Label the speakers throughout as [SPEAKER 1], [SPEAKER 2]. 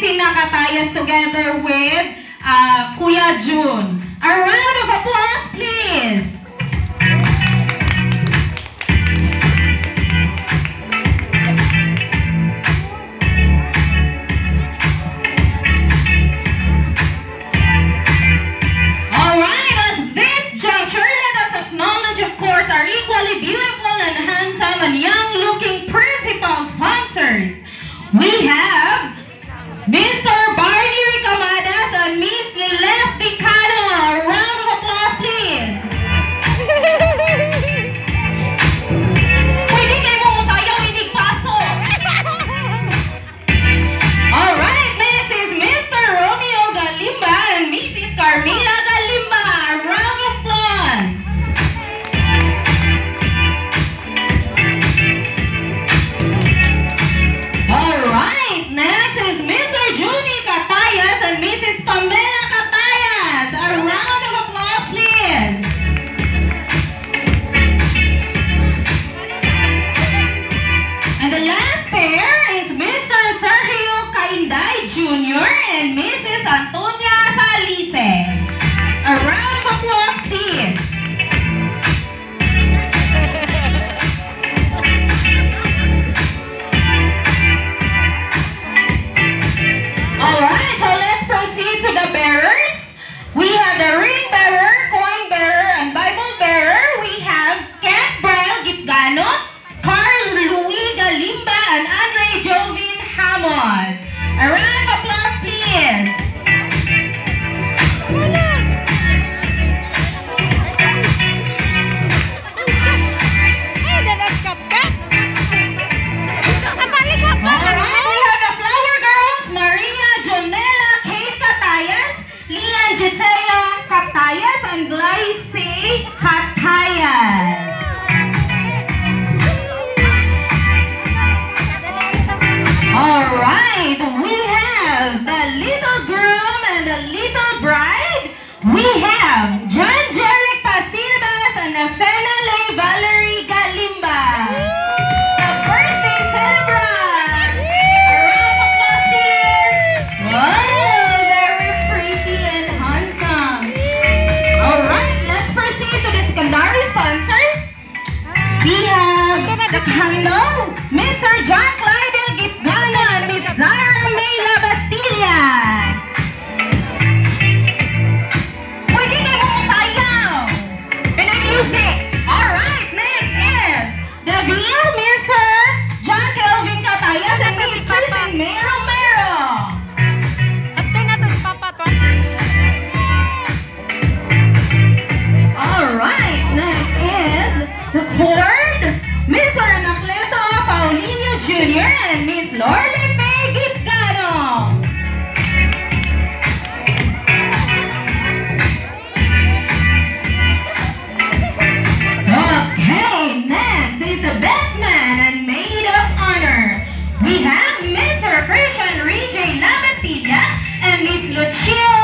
[SPEAKER 1] Sina Catayas together with Kuya June. A round of applause, please. Alright, at this juncture, let us acknowledge, of course, our equally beautiful and handsome and young-looking principal sponsors. We have Mr. Barney Ricamadas and Miss Lileth Picano. A round of applause, please. Pwede kayo mo sayaw, hindi paso. Alright, next is Mr. Romeo Galimba and Mrs. Carmila Galimba. A round of applause. Alright, next is Mr. Junie Catayas and Mrs. Pamela Catayas. A round of applause, please. And the last pair is Mr. Sergio Cainday Jr. and Mrs. Antonia Salice. A round of applause, please. Alright, so let's proceed to the bearers. We have the ring bearer, coin bearer, and Bible bearer. We have Kent Braille Gitgano, Carl Louis Galimba, and Andre Jovin Hamon. A round of applause, please. Alright, we have the flower girls, Maria Jonella Kate Catayas, Lian Gisela Catayas, and Glyce Catayas. Alright, we have the little groom and the little bride. We have John Jeric Pasilbas and Nathanael Valerie Galimba. The birthday celebrant. A round of applause here. Wow, very pretty and handsome. Alright, let's proceed to the secondary sponsors. We have the candle, Mr. John Clydel Gitgano and Miss Zara Mayla Bastilla. Pwede kayo mo sayaw. Music. Alright, next is the veal, Mr. John Kelvin Catayas and Miss Susan May Romero. Alright, next is the cord, Mr. Anacleto Paulino Jr. and Miss Lorly May Gitgano. Okay, next is the best man and maid of honor. We have Mr. Christian J. Labastilla and Miss Lucio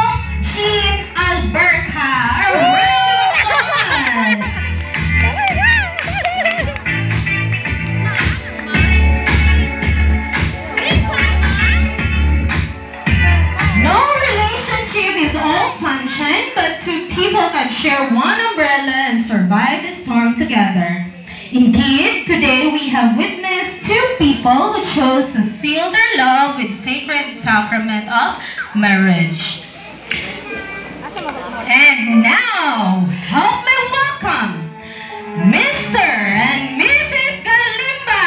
[SPEAKER 1] Jean Alberca. A round of applause. No relationship is all sunshine, but two people can share one umbrella and survive the storm together. Indeed, today we have witnessed two people who chose to seal their love with sacred sacrament of marriage. And now, help me welcome Mr. and Mrs. Galimba.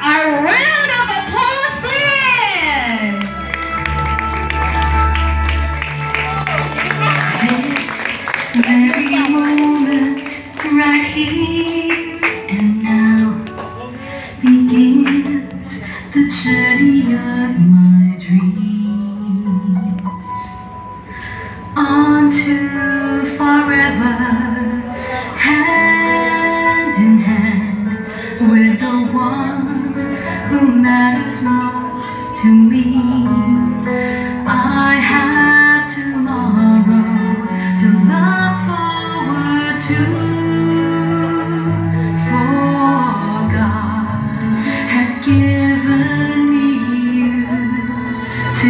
[SPEAKER 1] A round of applause, please.
[SPEAKER 2] This very moment right here and now begins the journey of my dreams on to forever, hand in hand with the one who matters most to me. I have tomorrow to look forward to, for God has given me you to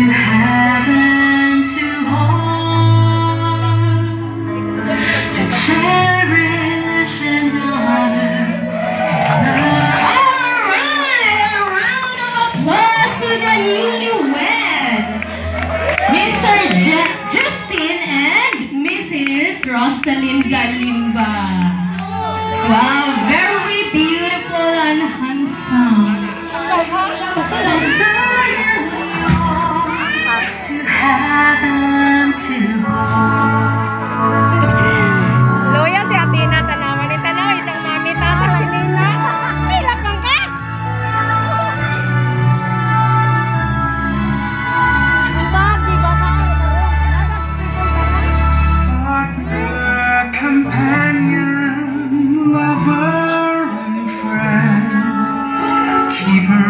[SPEAKER 3] keep her